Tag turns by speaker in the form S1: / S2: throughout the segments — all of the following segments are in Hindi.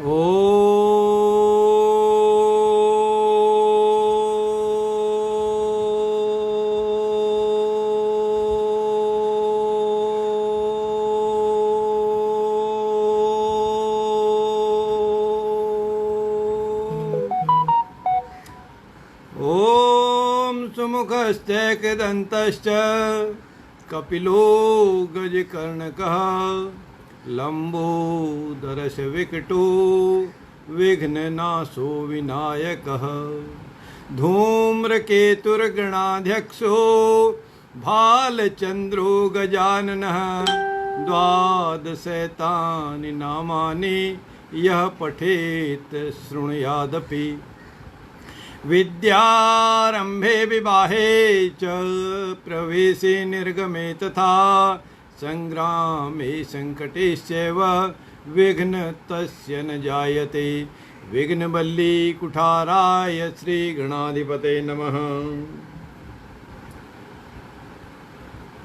S1: ओ ओम सुमुखश्चैकदन्तश्च कपिलो गजकर्णकः लंबोदरश विकटो विघ्ननाशो विनायकः धूम्रकेतुर्गणाध्यक्षो भालचंद्रो गजाननः द्वादशैतानि नामानि यः पठेत् शृणुयादपि विद्यारंभे विवाहे च प्रवेशे निर्गमे तथा संग्रामे संकटेश्चैव विघ्न तस्य न जायते। विघ्नवल्ली कुठाराय श्री गणाधिपते नमः।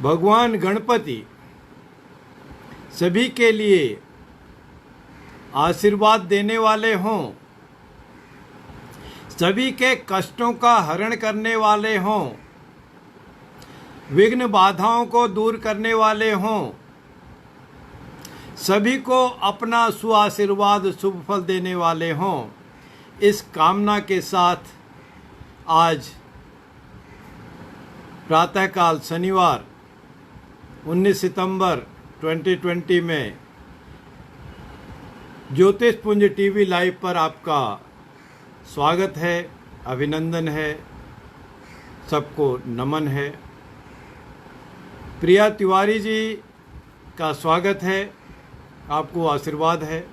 S1: भगवान गणपति सभी के लिए आशीर्वाद देने वाले हों, सभी के कष्टों का हरण करने वाले हों, विघ्न बाधाओं को दूर करने वाले हों, सभी को अपना सुआशीर्वाद शुभ फल देने वाले हों, इस कामना के साथ आज प्रातःकाल शनिवार 19 सितंबर 2020 में ज्योतिष पुंज टीवी लाइव पर आपका स्वागत है, अभिनंदन है, सबको नमन है। प्रिया तिवारी जी का स्वागत है, आपको आशीर्वाद है,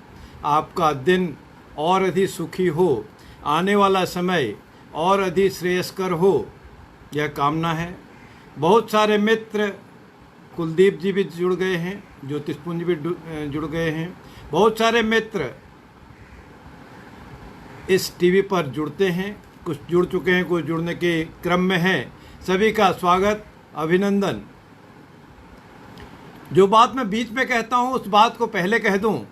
S1: आपका दिन और अधिक सुखी हो, आने वाला समय और अधिक श्रेयस्कर हो, यह कामना है। बहुत सारे मित्र, कुलदीप जी भी जुड़ गए हैं, ज्योतिषपुंज भी जुड़ गए हैं, बहुत सारे मित्र इस टीवी पर जुड़ते हैं, कुछ जुड़ चुके हैं, कुछ जुड़ने के क्रम में हैं। सभी का स्वागत, अभिनंदन। जो बात मैं बीच में कहता हूँ उस बात को पहले कह दूँ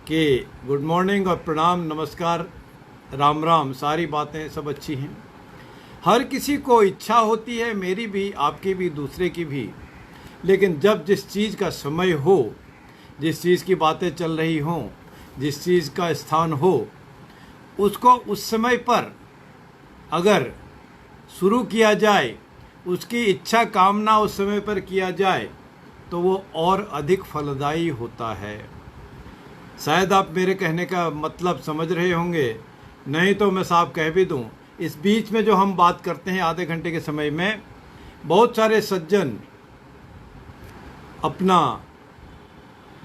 S1: कि गुड मॉर्निंग और प्रणाम, नमस्कार, राम राम, सारी बातें सब अच्छी हैं। हर किसी को इच्छा होती है, मेरी भी, आपकी भी, दूसरे की भी, लेकिन जब जिस चीज़ का समय हो, जिस चीज़ की बातें चल रही हों, जिस चीज़ का स्थान हो, उसको उस समय पर अगर शुरू किया जाए, उसकी इच्छा कामना उस समय पर किया जाए तो वो और अधिक फलदायी होता है। शायद आप मेरे कहने का मतलब समझ रहे होंगे, नहीं तो मैं साफ कह भी दूं, इस बीच में जो हम बात करते हैं आधे घंटे के समय में, बहुत सारे सज्जन अपना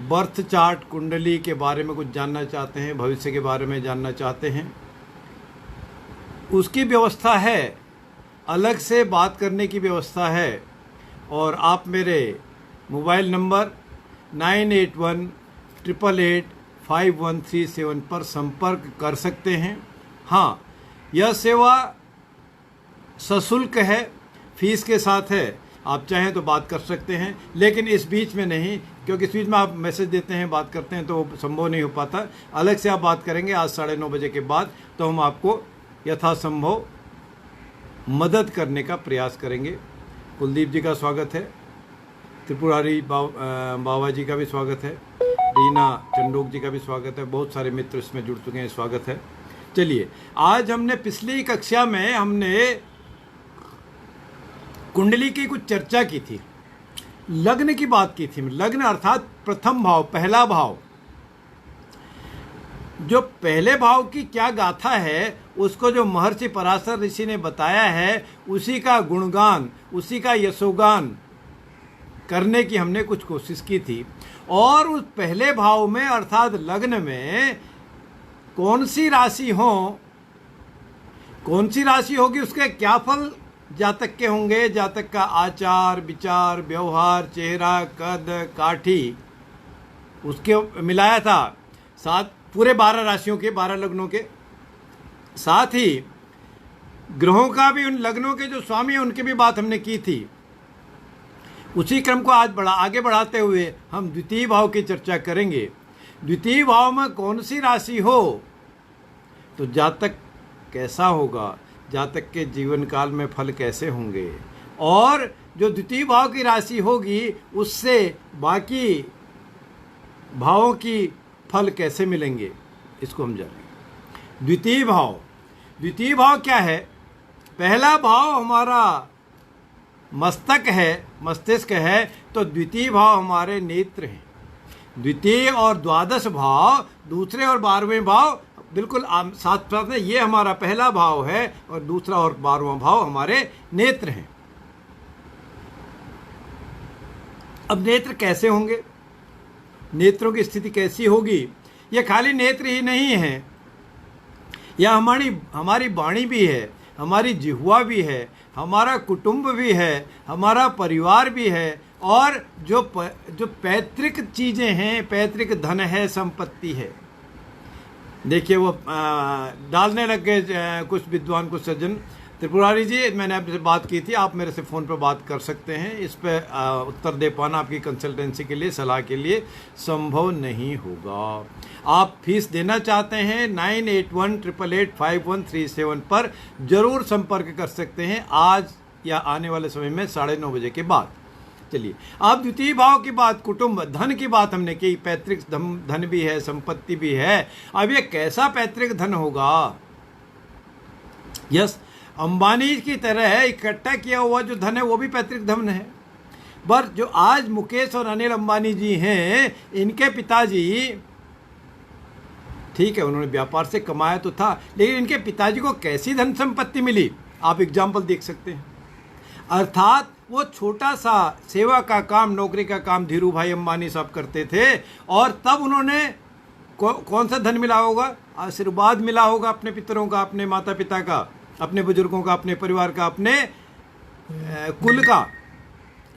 S1: बर्थ चार्ट, कुंडली के बारे में कुछ जानना चाहते हैं, भविष्य के बारे में जानना चाहते हैं। उसकी व्यवस्था है, अलग से बात करने की व्यवस्था है, और आप मेरे मोबाइल नंबर 9818885137 पर संपर्क कर सकते हैं। हाँ, यह सेवा सशुल्क है, फीस के साथ है। आप चाहें तो बात कर सकते हैं, लेकिन इस बीच में नहीं, क्योंकि इस बीच में आप मैसेज देते हैं, बात करते हैं, तो वो संभव नहीं हो पाता। अलग से आप बात करेंगे आज 9:30 बजे के बाद, तो हम आपको यथासंभव मदद करने का प्रयास करेंगे। कुलदीप जी का स्वागत है, त्रिपुरारी बाबा जी का भी स्वागत है, रीना चंडोक जी का भी स्वागत है, बहुत सारे मित्र इसमें जुड़ चुके हैं, स्वागत है। चलिए, आज हमने पिछली कक्षा में हमने कुंडली की कुछ चर्चा की थी, लग्न की बात की थी। लग्न अर्थात प्रथम भाव, पहला भाव। जो पहले भाव की क्या गाथा है, उसको जो महर्षि पराशर ऋषि ने बताया है, उसी का गुणगान, उसी का यशोगान करने की हमने कुछ कोशिश की थी। और उस पहले भाव में अर्थात लग्न में कौन सी राशि हो, कौन सी राशि होगी, उसके क्या फल जातक के होंगे, जातक का आचार विचार व्यवहार चेहरा कद काठी, उसके मिलाया था साथ पूरे 12 राशियों के, 12 लग्नों के, साथ ही ग्रहों का भी, उन लग्नों के जो स्वामी हैं उनकी भी बात हमने की थी। उसी क्रम को आज आगे बढ़ाते हुए हम द्वितीय भाव की चर्चा करेंगे। द्वितीय भाव में कौन सी राशि हो तो जातक कैसा होगा, जातक के जीवन काल में फल कैसे होंगे, और जो द्वितीय भाव की राशि होगी उससे बाकी भावों की फल कैसे मिलेंगे, इसको हम जानेंगे। द्वितीय भाव क्या है? पहला भाव हमारा मस्तिष्क है, तो द्वितीय भाव हमारे नेत्र हैं। द्वितीय और द्वादश भाव, दूसरे और 12वें भाव बिल्कुल साथ साथ में, ये हमारा पहला भाव है और दूसरा और 12वां भाव हमारे नेत्र हैं। अब नेत्र कैसे होंगे, नेत्रों की स्थिति कैसी होगी? ये खाली नेत्र ही नहीं है, यह हमारी वाणी भी है, हमारी जिह्वा भी है, हमारा कुटुंब भी है, हमारा परिवार भी है, और जो पैतृक चीज़ें हैं, पैतृक धन है, संपत्ति है। देखिए वो डालने लग गए कुछ विद्वान, कुछ सज्जन। त्रिपुरारी जी, मैंने आपसे बात की थी, आप मेरे से फ़ोन पर बात कर सकते हैं, इस पर उत्तर दे पाना आपकी कंसल्टेंसी के लिए, सलाह के लिए संभव नहीं होगा। आप फीस देना चाहते हैं 9818885137 पर ज़रूर संपर्क कर सकते हैं, आज या आने वाले समय में 9:30 बजे के बाद। चलिए, आप द्वितीय भाव की बात, कुटुंब, धन की बात हमने की, पैतृक धन भी है, संपत्ति भी है। अब ये कैसा पैतृक धन होगा? यस, अंबानी की तरह है, इकट्ठा किया हुआ जो धन है वो भी पैतृक धन है। पर जो आज मुकेश और अनिल अंबानी जी हैं, इनके पिताजी, ठीक है उन्होंने व्यापार से कमाया तो था, लेकिन इनके पिताजी को कैसी धन संपत्ति मिली, आप एग्जाम्पल देख सकते हैं। अर्थात वो छोटा सा सेवा का काम, नौकरी का काम धीरू भाई अंबानी साहब करते थे, और तब उन्होंने कौन सा धन मिला होगा? आशीर्वाद मिला होगा अपने पितरों का, अपने माता पिता का, अपने बुजुर्गों का, अपने परिवार का, अपने कुल का,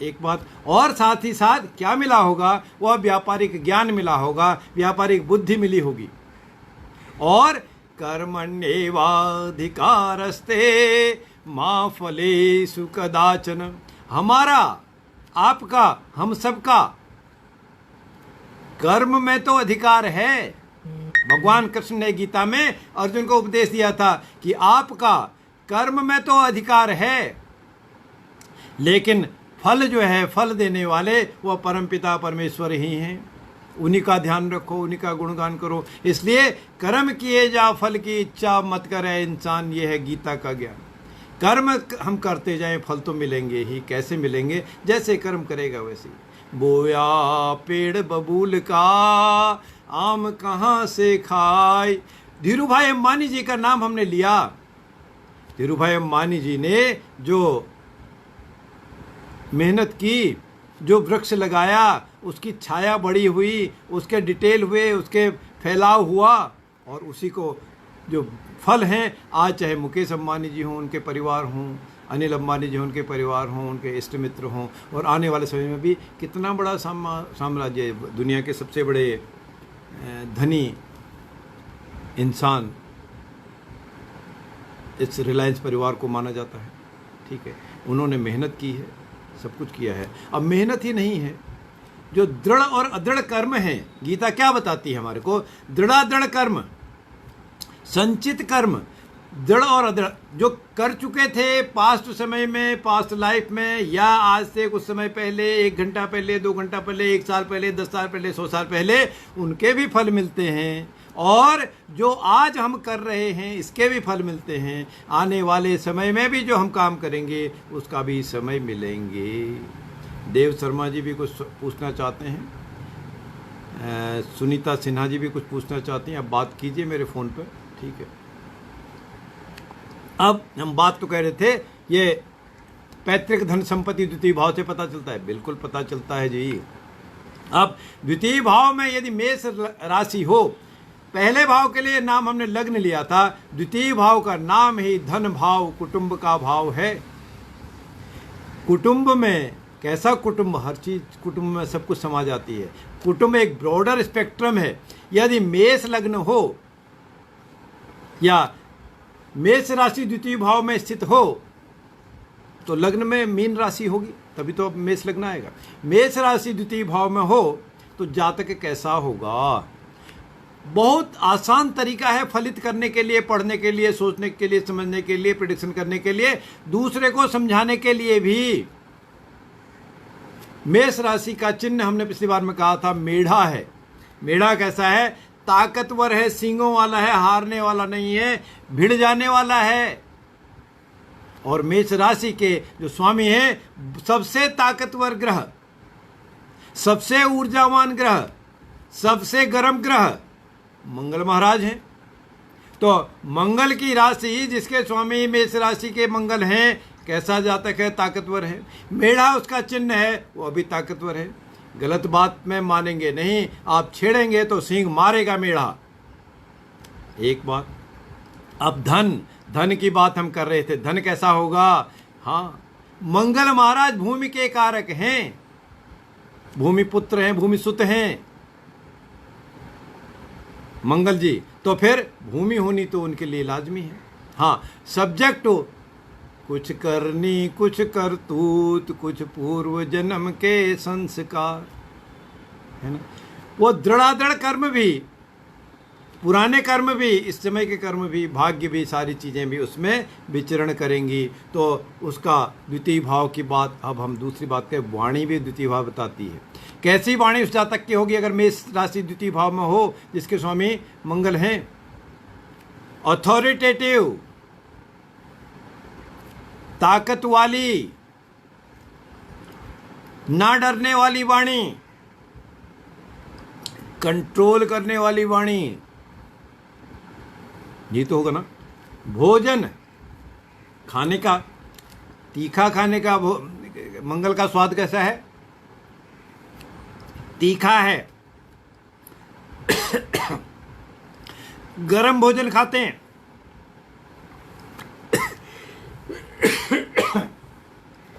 S1: एक बात। और साथ ही साथ क्या मिला होगा? वह व्यापारिक ज्ञान मिला होगा, व्यापारिक बुद्धि मिली होगी। और कर्मण्येवाधिकारस्ते मा फलेषु कदाचन, हमारा, आपका, हम सबका कर्म में तो अधिकार है। भगवान कृष्ण ने गीता में अर्जुन को उपदेश दिया था कि आपका कर्म में तो अधिकार है, लेकिन फल जो है, फल देने वाले वह परमपिता परमेश्वर ही हैं। उन्हीं का ध्यान रखो, उन्हीं का गुणगान करो। इसलिए कर्म किए जा, फल की इच्छा मत करे इंसान, ये है गीता का ज्ञान। कर्म हम करते जाएं, फल तो मिलेंगे ही। कैसे मिलेंगे? जैसे कर्म करेगा वैसे। बोया पेड़ बबूल का, आम कहाँ से खाए। धीरू भाई अंबानी जी का नाम हमने लिया। धीरू भाई अंबानी जी ने जो मेहनत की, जो वृक्ष लगाया, उसकी छाया बड़ी हुई, उसके डिटेल हुए, उसके फैलाव हुआ, और उसी को जो फल हैं, आज चाहे मुकेश अंबानी जी हों, उनके परिवार हों, अनिल अंबानी जी उनके परिवार हों, उनके इष्ट मित्र हों, और आने वाले समय में भी कितना बड़ा साम्राज्य, दुनिया के सबसे बड़े धनी इंसान इस रिलायंस परिवार को माना जाता है। ठीक है, उन्होंने मेहनत की है, सब कुछ किया है। अब मेहनत ही नहीं है, जो दृढ़ और अदृढ़ कर्म है, गीता क्या बताती है हमारे को? दृढ़ कर्म, संचित कर्म, दृढ़ और अदृढ़, जो कर चुके थे पास्ट समय में, पास्ट लाइफ में, या आज से कुछ समय पहले, 1 घंटा पहले, 2 घंटा पहले, 1 साल पहले, 10 साल पहले, 100 साल पहले, उनके भी फल मिलते हैं। और जो आज हम कर रहे हैं, इसके भी फल मिलते हैं। आने वाले समय में भी जो हम काम करेंगे, उसका भी समय मिलेंगे। देव शर्मा जी भी कुछ पूछना चाहते हैं, सुनीता सिन्हा जी भी कुछ पूछना चाहती हैं। अब बात कीजिए मेरे फ़ोन पर, ठीक है। अब हम बात तो कह रहे थे, ये पैतृक धन संपत्ति द्वितीय भाव से पता चलता है। बिल्कुल पता चलता है जी। अब द्वितीय भाव में यदि मेष राशि हो, पहले भाव के लिए नाम हमने लग्न लिया था, द्वितीय भाव का नाम ही धन भाव, कुटुंब का भाव है। कुटुंब में कैसा कुटुंब? हर चीज कुटुंब में सब कुछ समा जाती है। कुटुंब एक ब्रॉडर स्पेक्ट्रम है। यदि मेष लग्न हो या मेष राशि द्वितीय भाव में स्थित हो, तो लग्न में मीन राशि होगी, तभी तो मेष लग्न आएगा। मेष राशि द्वितीय भाव में हो तो जातक कैसा होगा? बहुत आसान तरीका है फलित करने के लिए, पढ़ने के लिए, सोचने के लिए, समझने के लिए, प्रेडिक्शन करने के लिए, दूसरे को समझाने के लिए भी। मेष राशि का चिन्ह हमने पिछली बार में कहा था मेढ़ा है। मेढ़ा कैसा है? ताकतवर है, सींगों वाला है, हारने वाला नहीं है, भिड़ जाने वाला है। और मेष राशि के जो स्वामी हैं सबसे ताकतवर ग्रह, सबसे ऊर्जावान ग्रह, सबसे गर्म ग्रह मंगल महाराज हैं। तो मंगल की राशि जिसके स्वामी मेष राशि के मंगल हैं, कैसा जातक है? ताकतवर है। मेढ़ा उसका चिन्ह है, वो अभी ताकतवर है। गलत बात में मानेंगे नहीं, आप छेड़ेंगे तो सींग मारेगा मेढ़ा। एक बात। अब धन की बात हम कर रहे थे। धन कैसा होगा? हाँ, मंगल महाराज भूमि के कारक हैं, भूमि पुत्र हैं, भूमि सुत हैं मंगल जी। तो फिर भूमि होनी तो उनके लिए लाजमी है। हाँ, सब्जेक्ट हो कुछ करनी, कुछ करतूत, कुछ पूर्व जन्म के संस्कार, है ना। वो दृढ़ादृढ़ कर्म भी, पुराने कर्म भी, इस समय के कर्म भी, भाग्य भी, सारी चीज़ें भी उसमें विचरण करेंगी। तो उसका द्वितीय भाव की बात अब हम दूसरी बात करें। वाणी भी द्वितीय भाव बताती है। कैसी वाणी उस जातक की होगी अगर मेष राशि द्वितीय भाव में हो, जिसके स्वामी मंगल हैं? अथॉरिटेटिव, ताकत वाली, ना डरने वाली वाणी, कंट्रोल करने वाली वाणी, ये तो होगा ना। भोजन, खाने का, तीखा खाने का, मंगल का स्वाद कैसा है? तीखा है। गरम भोजन खाते हैं।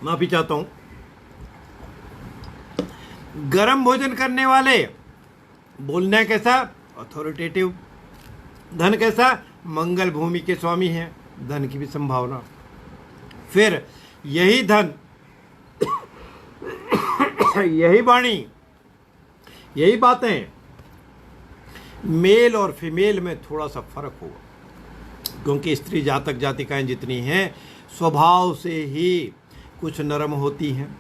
S1: माफी चाहता हूं। गरम भोजन करने वाले, बोलना कैसा? अथॉरिटेटिव। धन कैसा? मंगल भूमि के स्वामी हैं, धन की भी संभावना। फिर यही धन, यही वाणी, यही बातें, मेल और फीमेल में थोड़ा सा फर्क होगा, क्योंकि स्त्री जातक जातिकाएं जितनी हैं स्वभाव से ही कुछ नरम होती हैं,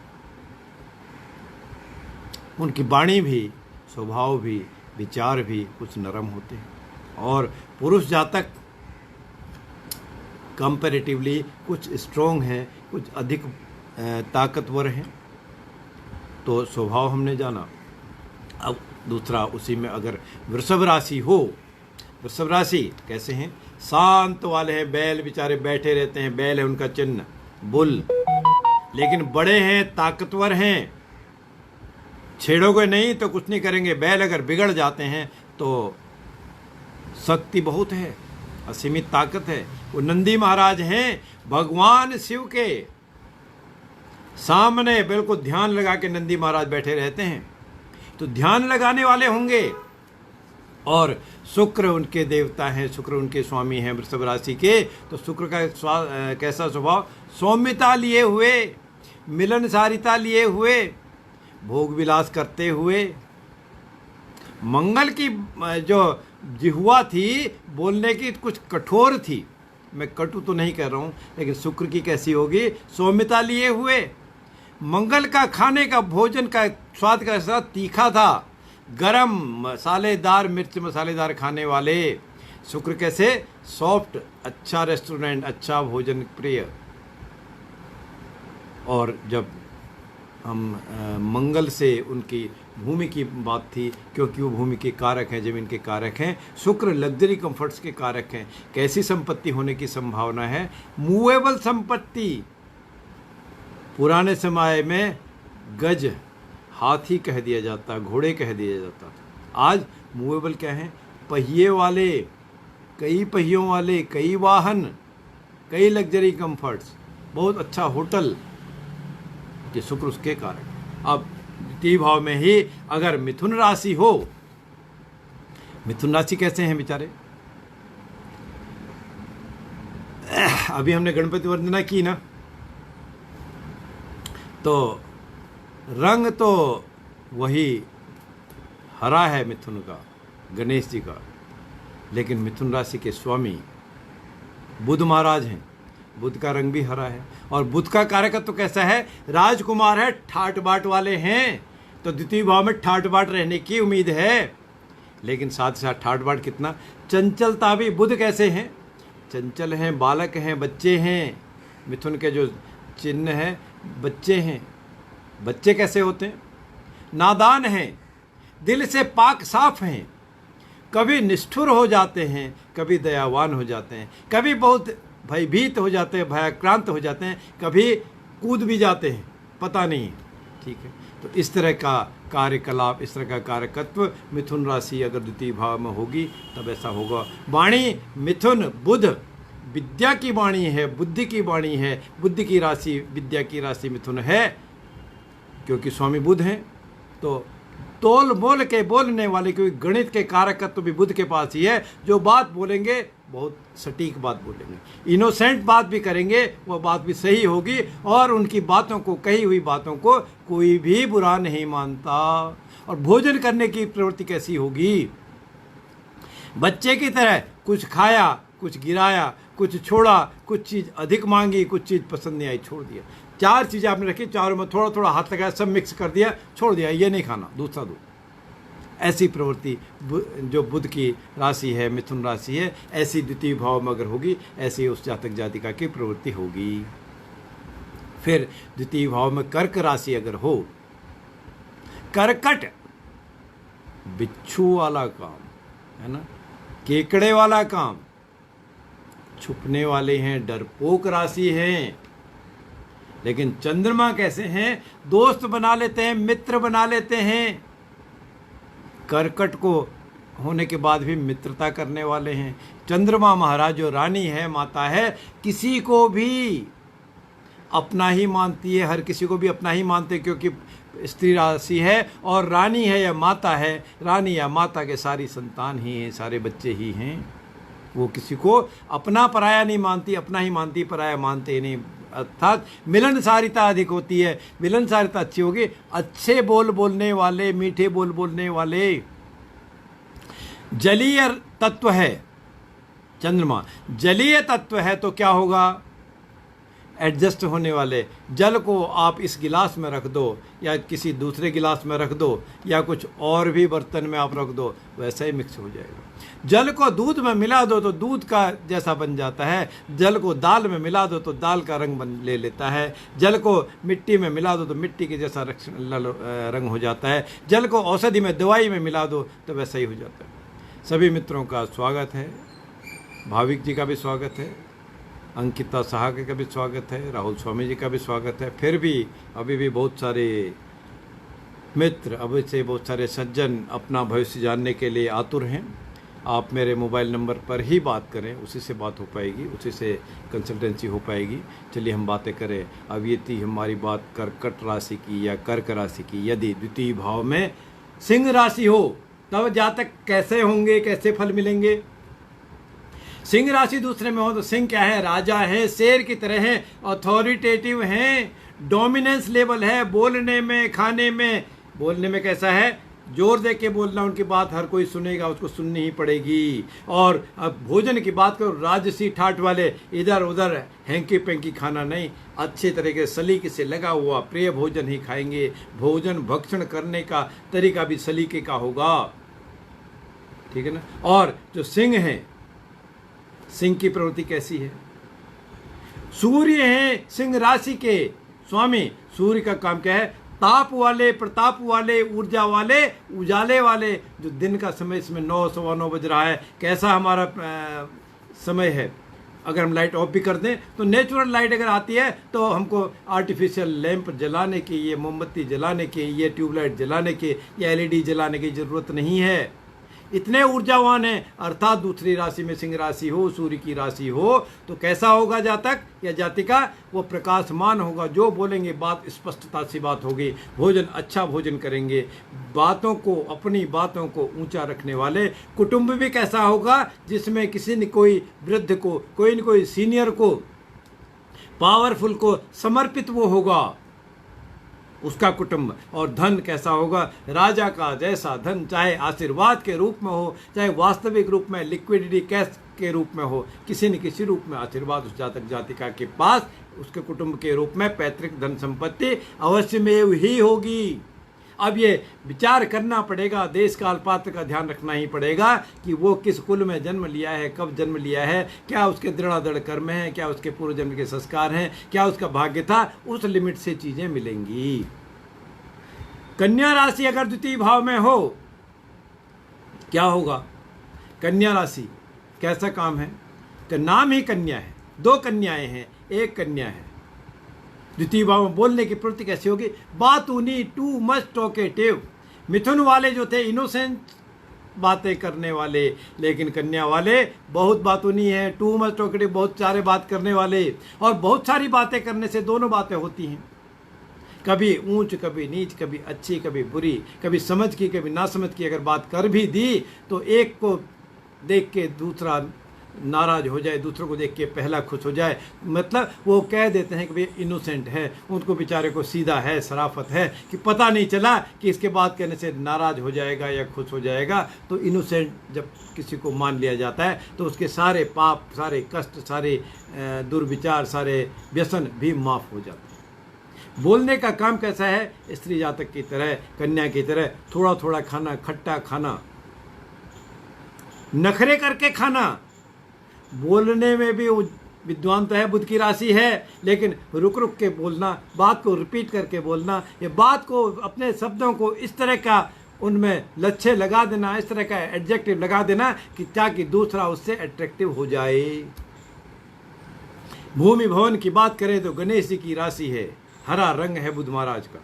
S1: उनकी वाणी भी, स्वभाव भी, विचार भी कुछ नरम होते हैं। और पुरुष जातक कंपैरेटिवली कुछ स्ट्रोंग हैं, कुछ अधिक ताकतवर हैं। तो स्वभाव हमने जाना। अब दूसरा, उसी में अगर वृषभ राशि हो, वृषभ राशि कैसे हैं? शांत वाले हैं, बैल बेचारे बैठे रहते हैं, बैल है उनका चिन्ह, बुल, लेकिन बड़े हैं, ताकतवर हैं, छेड़ोगे नहीं तो कुछ नहीं करेंगे। बैल अगर बिगड़ जाते हैं तो शक्ति बहुत है, असीमित ताकत है। वो नंदी महाराज हैं, भगवान शिव के सामने बिल्कुल ध्यान लगा के नंदी महाराज बैठे रहते हैं। तो ध्यान लगाने वाले होंगे। और शुक्र उनके देवता हैं, शुक्र उनके स्वामी हैं वृषभ राशि के। तो शुक्र का कैसा स्वभाव? सौम्यता लिए हुए, मिलनसारिता लिए हुए, भोग विलास करते हुए। मंगल की जो जिह्वा थी बोलने की कुछ कठोर थी, मैं कटु तो नहीं कह रहा हूँ, लेकिन शुक्र की कैसी होगी? सौम्यता लिए हुए। मंगल का खाने का, भोजन का स्वाद कैसा? तीखा था, गरम, मसालेदार, मिर्च मसालेदार खाने वाले। शुक्र कैसे? सॉफ्ट, अच्छा रेस्टोरेंट, अच्छा भोजन प्रिय। और जब हम मंगल से उनकी भूमि की बात थी, क्योंकि वो भूमि के कारक हैं, जमीन के कारक हैं। शुक्र लग्जरी कंफर्ट्स के कारक हैं। कैसी संपत्ति होने की संभावना है? मूवेबल संपत्ति। पुराने समय में गज हाथी कह दिया जाता, घोड़े कह दिया जाता था। आज मूवेबल क्या है? पहिए वाले, कई पहियों वाले, कई वाहन, कई लग्जरी कंफर्ट्स, बहुत अच्छा होटल, ये शुक्र उसके कारक। अब द्वितीय भाव में ही अगर मिथुन राशि हो, मिथुन राशि कैसे हैं बेचारे? अभी हमने गणपति वंदना की ना, तो रंग तो वही हरा है मिथुन का, गणेश जी का, लेकिन मिथुन राशि के स्वामी बुध महाराज हैं। बुध का रंग भी हरा है और बुध का कारकत्व तो कैसा है, राजकुमार है, ठाट बाट वाले हैं, तो द्वितीय भाव में ठाट बाट रहने की उम्मीद है। लेकिन साथ ही साथ ठाट बाट कितना, चंचलता भी। बुध कैसे हैं, चंचल हैं, बालक हैं, बच्चे हैं। मिथुन के जो चिन्ह है बच्चे हैं। बच्चे कैसे होते हैं, नादान हैं, दिल से पाक साफ हैं, कभी निष्ठुर हो जाते हैं, कभी दयावान हो जाते हैं, कभी बहुत भयभीत हो जाते हैं, भयाक्रांत हो जाते हैं, कभी कूद भी जाते हैं, पता नहीं है। ठीक है, तो इस तरह का कार्यकलाप, इस तरह का कार्यकत्व मिथुन राशि अगर द्वितीय भाव में होगी तब ऐसा होगा। वाणी मिथुन बुध विद्या की वाणी है, बुद्धि की वाणी है, बुद्धि की राशि, विद्या की राशि मिथुन है, क्योंकि स्वामी बुध हैं। तो तोल मोल के बोलने वाले, क्योंकि गणित के कारकत्व तो भी बुध के पास ही है। जो बात बोलेंगे बहुत सटीक बात बोलेंगे, इनोसेंट बात भी करेंगे, वो बात भी सही होगी, और उनकी बातों को, कही हुई बातों को कोई भी बुरा नहीं मानता। और भोजन करने की प्रवृत्ति कैसी होगी, बच्चे की तरह कुछ खाया, कुछ गिराया, कुछ छोड़ा, कुछ चीज़ अधिक मांगी, कुछ चीज़ पसंद नहीं आई, छोड़ दिया। चार चीज़ें आपने रखी, चारों में थोड़ा थोड़ा हाथ लगाया, सब मिक्स कर दिया, छोड़ दिया, ये नहीं खाना, दूसरा दो। ऐसी प्रवृत्ति जो बुध की राशि है, मिथुन राशि है, ऐसी द्वितीय भाव में अगर होगी, ऐसी उस जातक जातिका की प्रवृत्ति होगी। फिर द्वितीय भाव में कर्क राशि अगर हो, कर्कट बिच्छू वाला काम है ना, केकड़े वाला काम, छुपने वाले हैं, डरपोक राशि हैं। लेकिन चंद्रमा कैसे हैं, दोस्त बना लेते हैं, मित्र बना लेते हैं। कर्कट को होने के बाद भी मित्रता करने वाले हैं। चंद्रमा महाराज जो रानी है, माता है, किसी को भी अपना ही मानती है, हर किसी को भी अपना ही मानते हैं, क्योंकि स्त्री राशि है और रानी है या माता है। रानी या माता के सारी संतान ही हैं, सारे बच्चे ही हैं। वो किसी को अपना पराया नहीं मानती, अपना ही मानती, पराया मानते ही नहीं। अर्थात मिलनसारिता अधिक होती है। मिलनसारिता अच्छी होगी, अच्छे बोल बोलने वाले, मीठे बोल बोलने वाले। जलीय तत्व है चंद्रमा, जलीय तत्व है तो क्या होगा, एडजस्ट होने वाले। जल को आप इस गिलास में रख दो या किसी दूसरे गिलास में रख दो या कुछ और भी बर्तन में आप रख दो, वैसा ही मिक्स हो जाएगा। जल को दूध में मिला दो तो दूध का जैसा बन जाता है। जल को दाल में मिला दो तो दाल का रंग ले लेता है। जल को मिट्टी में मिला दो तो मिट्टी के जैसा रंग हो जाता है। जल को औषधि में, दवाई में मिला दो तो वैसा ही हो जाता है। सभी मित्रों का स्वागत है, भाविक जी का भी स्वागत है, अंकिता साहा का भी स्वागत है, राहुल स्वामी जी का भी स्वागत है। फिर भी अभी भी बहुत सारे मित्र, अभी से बहुत सारे सज्जन अपना भविष्य जानने के लिए आतुर हैं। आप मेरे मोबाइल नंबर पर ही बात करें, उसी से बात हो पाएगी, उसी से कंसल्टेंसी हो पाएगी। चलिए हम बातें करें। अब ये थी हमारी बात कर्कट राशि की या कर्क राशि की। यदि द्वितीय भाव में सिंह राशि हो तब जातक कैसे होंगे, कैसे फल मिलेंगे। सिंह राशि दूसरे में हो तो सिंह क्या है, राजा है, शेर की तरह है, अथॉरिटेटिव हैं, डोमिनेंस लेवल है बोलने में, खाने में। बोलने में कैसा है, जोर दे के बोलना, उनकी बात हर कोई सुनेगा, उसको सुननी ही पड़ेगी। और अब भोजन की बात करो, राजसी ठाट वाले, इधर उधर हैंकी पैंकी खाना नहीं, अच्छे तरीके से सलीके से लगा हुआ प्रिय भोजन ही खाएंगे। भोजन भक्षण करने का तरीका भी सलीके का होगा, ठीक है ना। और जो सिंह है, सिंह की प्रवृत्ति कैसी है, सूर्य है सिंह राशि के स्वामी। सूर्य का काम क्या है, ताप वाले, प्रताप वाले, ऊर्जा वाले, उजाले वाले। जो दिन का समय इसमें 9, 9:15 बज रहा है, कैसा हमारा समय है। अगर हम लाइट ऑफ भी कर दें तो नेचुरल लाइट अगर आती है तो हमको आर्टिफिशियल लैंप जलाने की, ये मोमबत्ती जलाने की, ये ट्यूबलाइट जलाने की, ये LED जलाने की ज़रूरत नहीं है। इतने ऊर्जावान हैं। अर्थात दूसरी राशि में सिंह राशि हो, सूर्य की राशि हो तो कैसा होगा जातक या जातिका, वो प्रकाशमान होगा। जो बोलेंगे बात स्पष्टता से बात होगी। भोजन अच्छा भोजन करेंगे, बातों को, अपनी बातों को ऊंचा रखने वाले। कुटुंब भी कैसा होगा, जिसमें किसी न कोई वृद्ध को, कोई न कोई सीनियर को, पावरफुल को समर्पित वो होगा। उसका कुटुंब। और धन कैसा होगा? राजा का जैसा धन, चाहे आशीर्वाद के रूप में हो, चाहे वास्तविक रूप में लिक्विडिटी कैश के रूप में हो, किसी न किसी रूप में आशीर्वाद उस जातक जातिका के पास उसके कुटुंब के रूप में पैतृक धन संपत्ति अवश्य में ही होगी। अब ये विचार करना पड़ेगा, देश काल पात्र का ध्यान रखना ही पड़ेगा कि वो किस कुल में जन्म लिया है, कब जन्म लिया है, क्या उसके दृढ़ कर्म हैं, क्या उसके पूर्व जन्म के संस्कार हैं, क्या उसका भाग्य था, उस लिमिट से चीजें मिलेंगी। कन्या राशि अगर द्वितीय भाव में हो, क्या होगा? कन्या राशि कैसा काम है? तो नाम ही कन्या है, 2 कन्याएं हैं, 1 कन्या है। द्वितीय भाव में बोलने की प्रवृत्ति कैसी होगी? बातूनी, टू मच टॉकेटिव। मिथुन वाले जो थे इनोसेंट बातें करने वाले, लेकिन कन्या वाले बहुत बातूनी हैं, टू मच टॉकेटिव, बहुत सारे बात करने वाले। और बहुत सारी बातें करने से 2 बातें होती हैं, कभी ऊंच कभी नीच, कभी अच्छी कभी बुरी, कभी समझ की कभी ना समझ की। अगर बात कर भी दी तो एक को देख के दूसरा नाराज हो जाए, दूसरों को देख के पहला खुश हो जाए। मतलब वो कह देते हैं कि भाई इनोसेंट है, उनको बेचारे को सीधा है, शराफत है, कि पता नहीं चला कि इसके बात कहने से नाराज हो जाएगा या खुश हो जाएगा। तो इनोसेंट जब किसी को मान लिया जाता है तो उसके सारे पाप, सारे कष्ट, सारे दुर्विचार, सारे व्यसन भी माफ हो जाते हैं। बोलने का काम कैसा है? स्त्री जातक की तरह, कन्या की तरह थोड़ा थोड़ा खाना, खट्टा खाना, नखरे करके खाना। बोलने में भी विद्वान तो है, बुध की राशि है, लेकिन रुक रुक के बोलना, बात को रिपीट करके बोलना, ये बात को, अपने शब्दों को इस तरह का उनमें लच्छे लगा देना, इस तरह का एडजेक्टिव लगा देना कि ताकि दूसरा उससे अट्रैक्टिव हो जाए। भूमि भवन की बात करें तो गणेश जी की राशि है, हरा रंग है बुध महाराज का,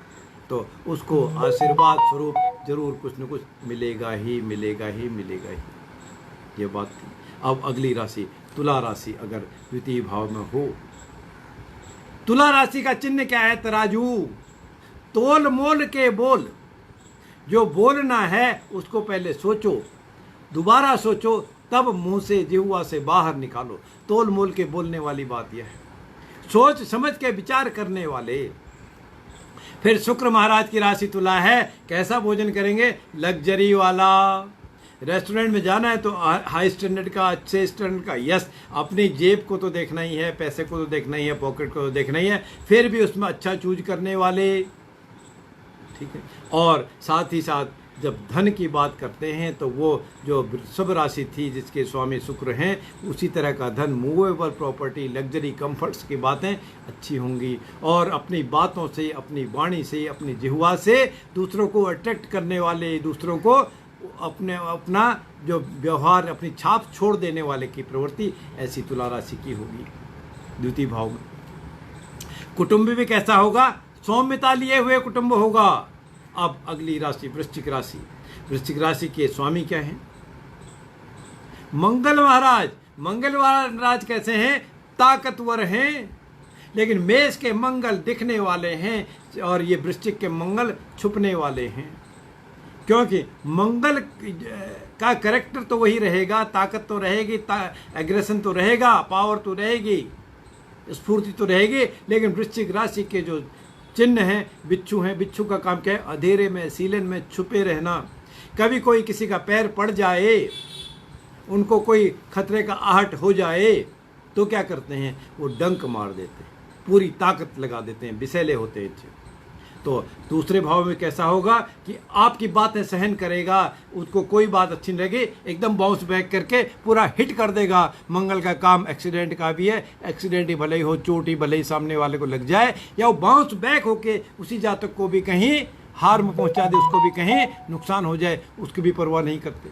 S1: तो उसको आशीर्वाद स्वरूप जरूर कुछ न कुछ मिलेगा ही मिलेगा ही मिलेगा ही। ये बात थी। अब अगली राशि तुला राशि अगर द्वितीय भाव में हो, तुला राशि का चिन्ह क्या है? तराजू। तोल मोल के बोल, जो बोलना है उसको पहले सोचो, दोबारा सोचो, तब मुंह से जिह्वा से बाहर निकालो। तोल मोल के बोलने वाली बात यह है, सोच समझ के विचार करने वाले। फिर शुक्र महाराज की राशि तुला है, कैसा भोजन करेंगे? लग्जरी वाला। रेस्टोरेंट में जाना है तो हाई स्टैंडर्ड का, अच्छे स्टैंडर्ड का। यस, अपनी जेब को तो देखना ही है, पैसे को तो देखना ही है, पॉकेट को तो देखना ही है, फिर भी उसमें अच्छा चूज करने वाले, ठीक है। और साथ ही साथ जब धन की बात करते हैं तो वो जो वृषभ राशि थी जिसके स्वामी शुक्र हैं, उसी तरह का धन, मूवेबल प्रॉपर्टी, लग्जरी, कंफर्ट्स की बातें अच्छी होंगी। और अपनी बातों से, अपनी वाणी से, अपनी जिह्वा से दूसरों को अट्रैक्ट करने वाले, दूसरों को अपना जो व्यवहार, अपनी छाप छोड़ देने वाले की प्रवृत्ति ऐसी तुला राशि की होगी द्वितीय भाव में। कुटुंब भी कैसा होगा? सौम्यता लिए हुए कुटुंब होगा। अब अगली राशि वृश्चिक राशि। वृश्चिक राशि के स्वामी क्या हैं? मंगल महाराज। मंगल महाराज कैसे हैं? ताकतवर हैं, लेकिन मेष के मंगल दिखने वाले हैं और ये वृश्चिक के मंगल छुपने वाले हैं, क्योंकि मंगल का कैरेक्टर तो वही रहेगा, ताकत तो रहेगी, एग्रेशन तो रहेगा, पावर तो रहेगी, स्फूर्ति तो रहेगी, लेकिन वृश्चिक राशि के जो चिन्ह हैं बिच्छू हैं। बिच्छू का काम क्या है? अंधेरे में, सीलन में छुपे रहना। कभी कोई किसी का पैर पड़ जाए, उनको कोई खतरे का आहट हो जाए तो क्या करते हैं? वो डंक मार देते हैं, पूरी ताकत लगा देते हैं, विषैले होते हैं। तो दूसरे भाव में कैसा होगा कि आपकी बातें सहन करेगा, उसको कोई बात अच्छी नहीं लगी, एकदम बाउंस बैक करके पूरा हिट कर देगा। मंगल का काम एक्सीडेंट का भी है, एक्सीडेंट ही भले ही हो, चोट ही भले ही सामने वाले को लग जाए, या वो बाउंस बैक होके उसी जातक को भी कहीं हार्म पहुंचा दे, उसको भी कहीं नुकसान हो जाए, उसकी भी परवाह नहीं करते।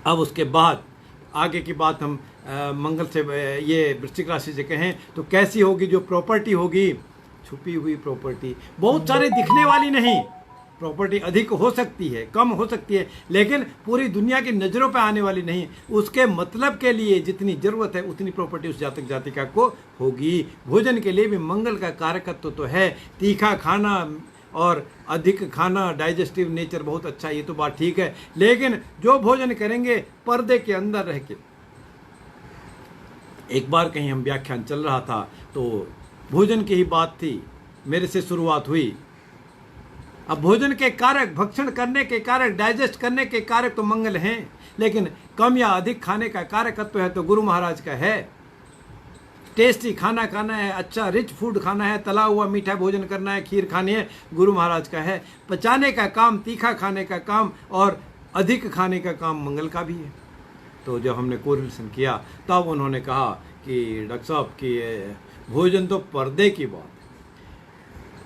S1: अब उसके बाद आगे की बात हम मंगल से, ये वृश्चिक राशि से कहें तो कैसी होगी? जो प्रॉपर्टी होगी, छुपी हुई प्रॉपर्टी, बहुत सारे दिखने वाली नहीं, प्रॉपर्टी अधिक हो सकती है, कम हो सकती है, लेकिन पूरी दुनिया की नज़रों पे आने वाली नहीं। उसके मतलब के लिए जितनी ज़रूरत है उतनी प्रॉपर्टी उस जातक जातिका को होगी। भोजन के लिए भी मंगल का कारकत्व तो है, तीखा खाना और अधिक खाना, डाइजेस्टिव नेचर बहुत अच्छा, ये तो बात ठीक है, लेकिन जो भोजन करेंगे पर्दे के अंदर रह के। एक बार कहीं हम व्याख्यान चल रहा था तो भोजन की ही बात थी मेरे से शुरुआत हुई। अब भोजन के कारक, भक्षण करने के कारक, डाइजेस्ट करने के कारक तो मंगल हैं, लेकिन कम या अधिक खाने का कारकत्व है तो गुरु महाराज का है। टेस्टी खाना खाना है, अच्छा रिच फूड खाना है, तला हुआ मीठा भोजन करना है, खीर खानी है, गुरु महाराज का है। पचाने का काम, तीखा खाने का काम और अधिक खाने का काम मंगल का भी है। तो जब हमने कोरिलेशन किया तब उन्होंने कहा कि डॉक्टर साहब कि भोजन तो पर्दे की बात,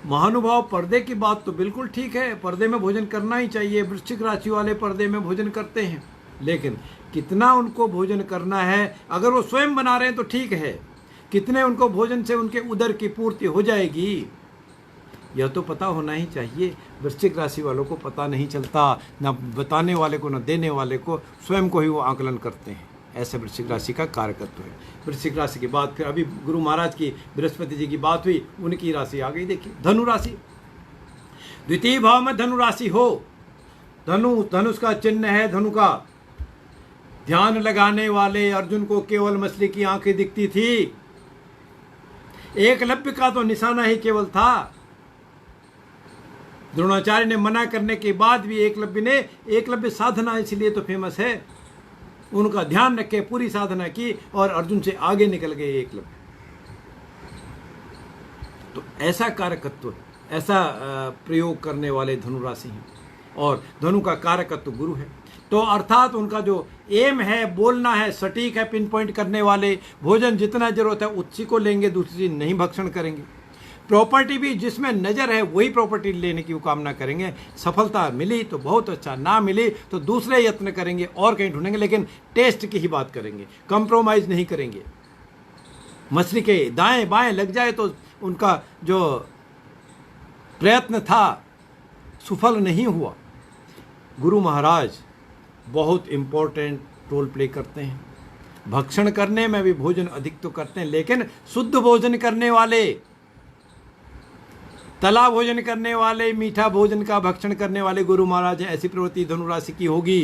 S1: महानुभाव पर्दे की बात तो बिल्कुल ठीक है, पर्दे में भोजन करना ही चाहिए। वृश्चिक राशि वाले पर्दे में भोजन करते हैं, लेकिन कितना उनको भोजन करना है? अगर वो स्वयं बना रहे हैं तो ठीक है, कितने उनको भोजन से उनके उदर की पूर्ति हो जाएगी, यह तो पता होना ही चाहिए। वृश्चिक राशि वालों को पता नहीं चलता, न बताने वाले को न देने वाले को, स्वयं को ही वो आकलन करते हैं। ऐसे वृश्चिक राशि का कारकत्व है। वृश्चिक राशि के बाद फिर अभी गुरु महाराज की, बृहस्पति जी की बात हुई, उनकी राशि आ गई। देखिए धनु राशि, द्वितीय भाव में धनु राशि हो, धनुष का चिन्ह है, धनु का। ध्यान लगाने वाले अर्जुन को केवल मछली की आंखें दिखती थी, एकलव्य का तो निशाना ही केवल था। द्रोणाचार्य ने मना करने के बाद भी एकलव्य साधना इसलिए तो फेमस है, उनका ध्यान रखे, पूरी साधना की और अर्जुन से आगे निकल गए एकलव्य। तो ऐसा कारकत्व, ऐसा प्रयोग करने वाले धनु राशि हैं और धनु का कारकत्व गुरु है। तो अर्थात उनका जो एम है, बोलना है, सटीक है, पिन पॉइंट करने वाले, भोजन जितना जरूरत है उसी को लेंगे, दूसरी चीज नहीं भक्षण करेंगे। प्रॉपर्टी भी जिसमें नज़र है वही प्रॉपर्टी लेने की कामना करेंगे। सफलता मिली तो बहुत अच्छा, ना मिली तो दूसरे यत्न करेंगे और कहीं ढूंढेंगे, लेकिन टेस्ट की ही बात करेंगे, कंप्रोमाइज़ नहीं करेंगे। मछली के दाएं बाएं लग जाए तो उनका जो प्रयत्न था सफल नहीं हुआ। गुरु महाराज बहुत इम्पोर्टेंट रोल प्ले करते हैं। भक्षण करने में भी भोजन अधिक तो करते हैं, लेकिन शुद्ध भोजन करने वाले, तला भोजन करने वाले, मीठा भोजन का भक्षण करने वाले गुरु महाराज हैं। ऐसी प्रवृत्ति धनु राशि की होगी।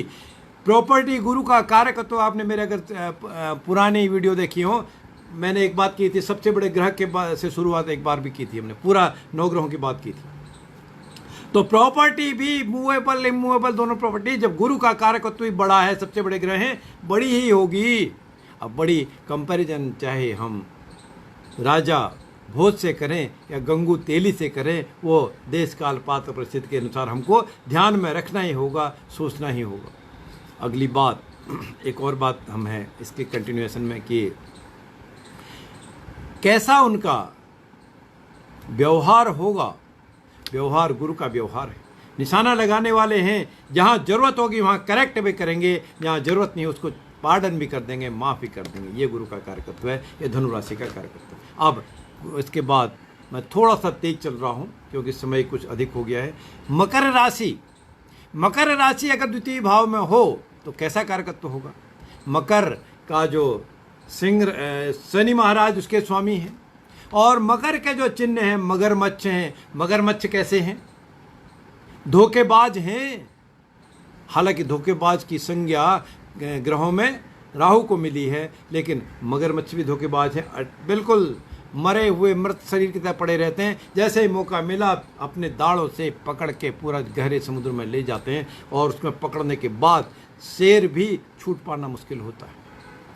S1: प्रॉपर्टी गुरु का कारक, तो आपने मेरे अगर पुरानी वीडियो देखी हो, मैंने एक बात की थी, सबसे बड़े ग्रह के से शुरुआत एक बार भी की थी हमने, पूरा 9 ग्रहों की बात की थी। तो प्रॉपर्टी भी मूवेबल इमूवेबल दोनों प्रॉपर्टी, जब गुरु का कारकत्व ही बड़ा है, सबसे बड़े ग्रह हैं, बड़ी ही होगी। अब बड़ी कंपैरिजन चाहे हम राजा भोज से करें या गंगू तेली से करें, वो देश काल पात्र परिस्थिति के अनुसार हमको ध्यान में रखना ही होगा, सोचना ही होगा। अगली बात, एक और बात हम है इसके कंटिन्यूएशन में कि कैसा उनका व्यवहार होगा। व्यवहार गुरु का व्यवहार है। निशाना लगाने वाले हैं, जहाँ जरूरत होगी वहाँ करेक्ट भी करेंगे, जहाँ जरूरत नहीं उसको पार्डन भी कर देंगे, माफ़ भी कर देंगे। ये गुरु का कार्यकत्व है, ये धनु राशि का कार्यकत्व। अब इसके बाद मैं थोड़ा सा तेज चल रहा हूँ क्योंकि समय कुछ अधिक हो गया है। मकर राशि, मकर राशि अगर द्वितीय भाव में हो तो कैसा कार्यकत्व होगा। मकर का जो सिंह शनि महाराज उसके स्वामी हैं, और मकर के जो चिन्ह हैं मगरमच्छ हैं। मगरमच्छ कैसे हैं? धोखेबाज हैं। हालांकि धोखेबाज की संज्ञा ग्रहों में राहु को मिली है, लेकिन मगरमच्छ भी धोखेबाज हैं। बिल्कुल मरे हुए मृत शरीर की तरह पड़े रहते हैं। जैसे ही मौका मिला अपने दाढ़ों से पकड़ के पूरा गहरे समुद्र में ले जाते हैं, और उसमें पकड़ने के बाद शेर भी छूट पाना मुश्किल होता है।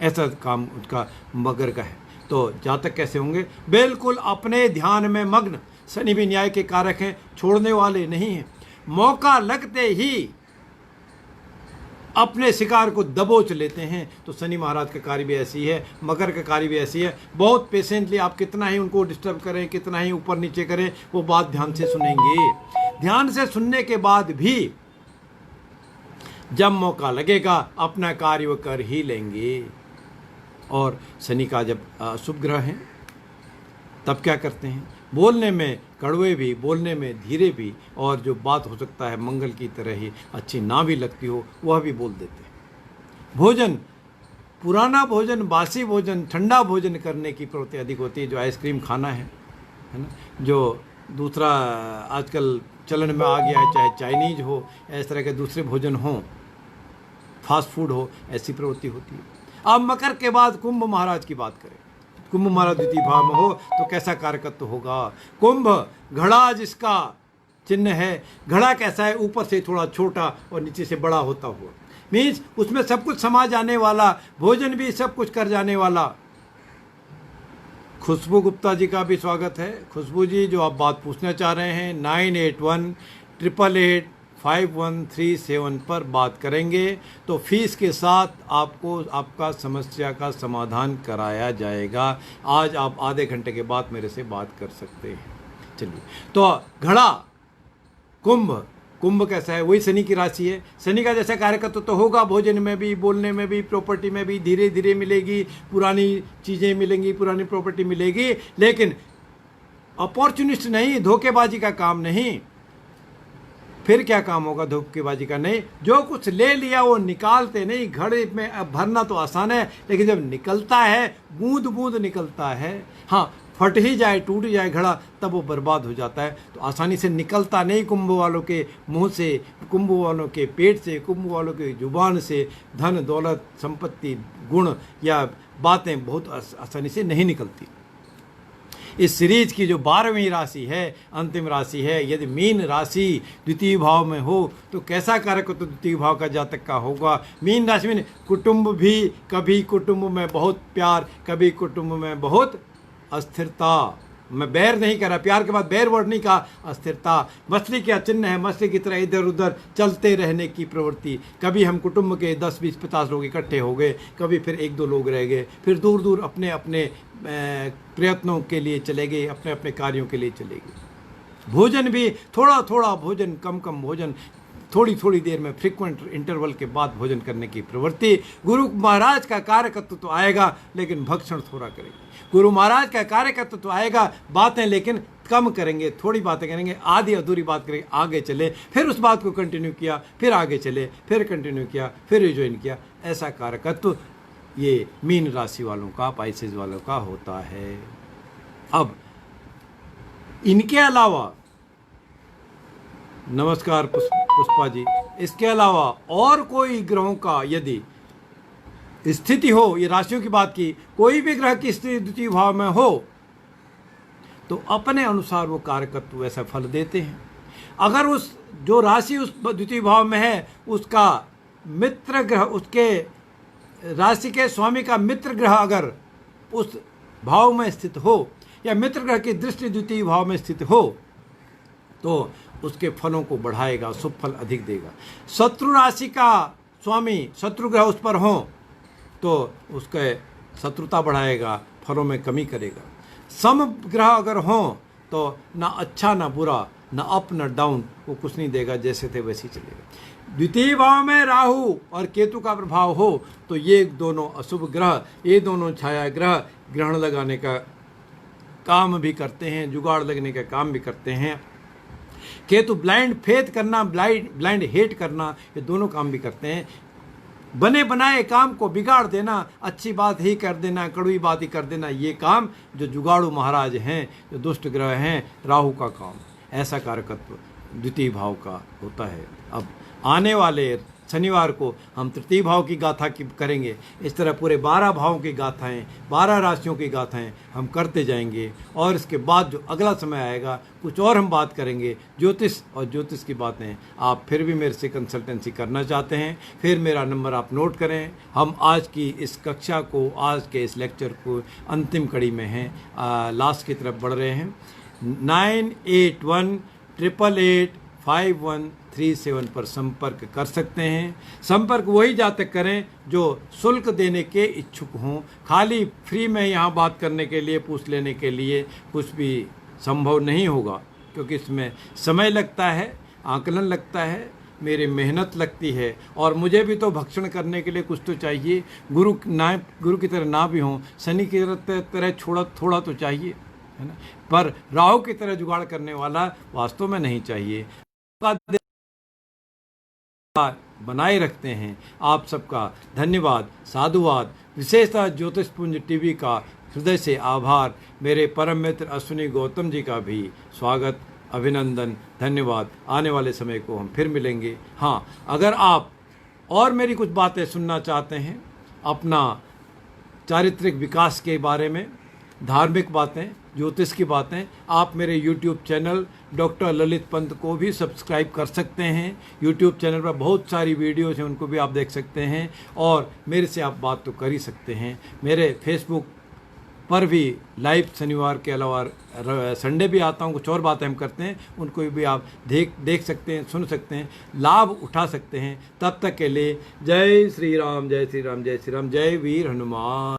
S1: ऐसा काम उसका मगर का है। तो जातक कैसे होंगे? बिल्कुल अपने ध्यान में मग्न। शनि भी न्याय के कारक हैं, छोड़ने वाले नहीं हैं। मौका लगते ही अपने शिकार को दबोच लेते हैं। तो शनि महाराज का कार्य भी ऐसी है, मकर का कार्य भी ऐसी है। बहुत पेशेंटली आप कितना ही उनको डिस्टर्ब करें, कितना ही ऊपर नीचे करें, वो बात ध्यान से सुनेंगे। ध्यान से सुनने के बाद भी जब मौका लगेगा अपना कार्य वो कर ही लेंगे। और शनि का जब शुभ ग्रह हैं तब क्या करते हैं? बोलने में कड़वे भी, बोलने में धीरे भी, और जो बात हो सकता है मंगल की तरह ही अच्छी ना भी लगती हो वह भी बोल देते हैं। भोजन, पुराना भोजन, बासी भोजन, ठंडा भोजन करने की प्रवृत्ति अधिक होती है। जो आइसक्रीम खाना है ना, जो दूसरा आजकल चलन में आ गया है, चाहे चाइनीज हो, इस तरह के दूसरे भोजन हों, फास्ट फूड हो, ऐसी प्रवृत्ति होती है। अब मकर के बाद कुंभ महाराज की बात करें। कुंभ हमारा द्वितीय भाव में हो तो कैसा कारकत्व होगा। कुंभ घड़ा जिसका चिन्ह है, घड़ा कैसा है, ऊपर से थोड़ा छोटा और नीचे से बड़ा होता हुआ, मीन्स उसमें सब कुछ समा जाने वाला, भोजन भी सब कुछ कर जाने वाला। खुशबू गुप्ता जी का भी स्वागत है। खुशबू जी, जो आप बात पूछना चाह रहे हैं 9818885137 पर बात करेंगे तो फीस के साथ आपको आपका समस्या का समाधान कराया जाएगा। आज आप आधे घंटे के बाद मेरे से बात कर सकते हैं। चलिए, तो घड़ा कुंभ, कुंभ कैसा है, वही शनि की राशि है। शनि का जैसा कार्यकर्ता तो होगा, भोजन में भी, बोलने में भी, प्रॉपर्टी में भी धीरे धीरे मिलेगी, पुरानी चीज़ें मिलेंगी, पुरानी प्रॉपर्टी मिलेगी, लेकिन अपॉर्चुनिस्ट नहीं, धोखेबाजी का काम नहीं। फिर क्या काम होगा धोखेबाजी का? नहीं, जो कुछ ले लिया वो निकालते नहीं। घड़े में भरना तो आसान है, लेकिन जब निकलता है, बूंद बूंद निकलता है, हाँ फट ही जाए, टूट जाए घड़ा, तब वो बर्बाद हो जाता है। तो आसानी से निकलता नहीं कुंभ वालों के मुंह से, कुंभ वालों के पेट से, कुंभ वालों के जुबान से धन दौलत संपत्ति गुण या बातें बहुत आसानी से नहीं निकलती। इस सीरीज की जो 12वीं राशि है, अंतिम राशि है, यदि मीन राशि द्वितीय भाव में हो तो कैसा कारक तो द्वितीय भाव का जातक का होगा। मीन राशि में कुटुंब भी, कभी कुटुंब में बहुत प्यार, कभी कुटुंब में बहुत अस्थिरता। मैं बैर नहीं कर रहा, प्यार के बाद बैर वर्ड नहीं कहा, अस्थिरता। मछली का चिन्ह है, मछली की तरह इधर उधर चलते रहने की प्रवृत्ति। कभी हम कुटुंब के 10 20 50 लोग इकट्ठे हो गए, कभी फिर 1 2 लोग रह गए, फिर दूर दूर अपने अपने प्रयत्नों के लिए चले गए, अपने अपने कार्यों के लिए चले गए। भोजन भी थोड़ा थोड़ा भोजन, कम कम भोजन, थोड़ी थोड़ी देर में फ्रीक्वेंट इंटरवल के बाद भोजन करने की प्रवृत्ति। गुरु महाराज का कार्यकत्व तो आएगा, लेकिन भक्षण थोड़ा करेंगे। गुरु महाराज का कार्यकत्व तो आएगा, बातें लेकिन कम करेंगे, थोड़ी बातें करेंगे, आधी अधूरी बात करेंगे, आगे चले, फिर उस बात को कंटिन्यू किया, फिर आगे चले, फिर कंटिन्यू किया, फिर रिज्वाइन किया। ऐसा कार्यकत्व ये मीन राशि वालों का, पाइसेस वालों का होता है। अब इनके अलावा, नमस्कार पुष्पा जी, इसके अलावा और कोई ग्रहों का यदि स्थिति हो, ये राशियों की बात की, कोई भी ग्रह की स्थिति द्वितीय भाव में हो तो अपने अनुसार वो कारकत्व वैसा फल देते हैं। अगर उस जो राशि उस द्वितीय भाव में है उसका मित्र ग्रह, उसके राशि के स्वामी का मित्र ग्रह अगर उस भाव में स्थित हो, या मित्र ग्रह की दृष्टि द्वितीय भाव में स्थित हो, तो उसके फलों को बढ़ाएगा, शुभ फल अधिक देगा। शत्रु राशि का स्वामी, शत्रु ग्रह उस पर हो तो उसके शत्रुता बढ़ाएगा, फलों में कमी करेगा। सम ग्रह अगर हो तो ना अच्छा ना बुरा, ना अप ना डाउन, वो कुछ नहीं देगा, जैसे थे वैसे ही चलेगा। द्वितीय भाव में राहु और केतु का प्रभाव हो तो ये दोनों अशुभ ग्रह, ये दोनों छाया ग्रह ग्रहण लगाने का काम भी करते हैं, जुगाड़ लगने का काम भी करते हैं। केतु ब्लाइंड फेथ करना, ब्लाइंड हेट करना, ये दोनों काम भी करते हैं। बने बनाए काम को बिगाड़ देना, अच्छी बात ही कर देना, कड़वी बात ही कर देना, ये काम जो जुगाड़ू महाराज हैं, जो दुष्ट ग्रह हैं, राहु का काम। ऐसा कारकत्व द्वितीय भाव का होता है। अब आने वाले शनिवार को हम तृतीय भाव की गाथा की करेंगे। इस तरह पूरे 12 भावों की गाथाएं, 12 राशियों की गाथाएं हम करते जाएंगे, और इसके बाद जो अगला समय आएगा कुछ और हम बात करेंगे ज्योतिष और ज्योतिष की बातें। आप फिर भी मेरे से कंसल्टेंसी करना चाहते हैं, फिर मेरा नंबर आप नोट करें। हम आज की इस कक्षा को, आज के इस लेक्चर को अंतिम कड़ी में हैं, लास्ट की तरफ बढ़ रहे हैं। 9818885137 पर संपर्क कर सकते हैं। संपर्क वही जातक करें जो शुल्क देने के इच्छुक हों। खाली फ्री में यहाँ बात करने के लिए, पूछ लेने के लिए कुछ भी संभव नहीं होगा, क्योंकि इसमें समय लगता है, आकलन लगता है, मेरी मेहनत लगती है, और मुझे भी तो भक्षण करने के लिए कुछ तो चाहिए। गुरु की तरह ना भी हों, शनि की तरह थोड़ा तो चाहिए, है ना, पर राहु की तरह जुगाड़ करने वाला वास्तव में नहीं चाहिए। बनाए रखते हैं। आप सबका धन्यवाद, साधुवाद, विशेषतः ज्योतिष पुंज टीवी का हृदय से आभार। मेरे परम मित्र अश्विनी गौतम जी का भी स्वागत, अभिनंदन, धन्यवाद। आने वाले समय को हम फिर मिलेंगे। हाँ, अगर आप और मेरी कुछ बातें सुनना चाहते हैं अपना चारित्रिक विकास के बारे में, धार्मिक बातें, ज्योतिष की बातें, आप मेरे YouTube channel doctor Lalit Pant को भी सब्सक्राइब कर सकते हैं। YouTube चैनल पर बहुत सारी वीडियोज़ हैं, उनको भी आप देख सकते हैं और मेरे से आप बात तो कर ही सकते हैं। मेरे फेसबुक पर भी लाइव शनिवार के अलावा संडे भी आता हूँ, कुछ और बातें हम करते हैं, उनको भी आप देख सकते हैं, सुन सकते हैं, लाभ उठा सकते हैं। तब तक के लिए जय श्री राम, जय श्री राम, जय श्री राम, जय वीर हनुमान।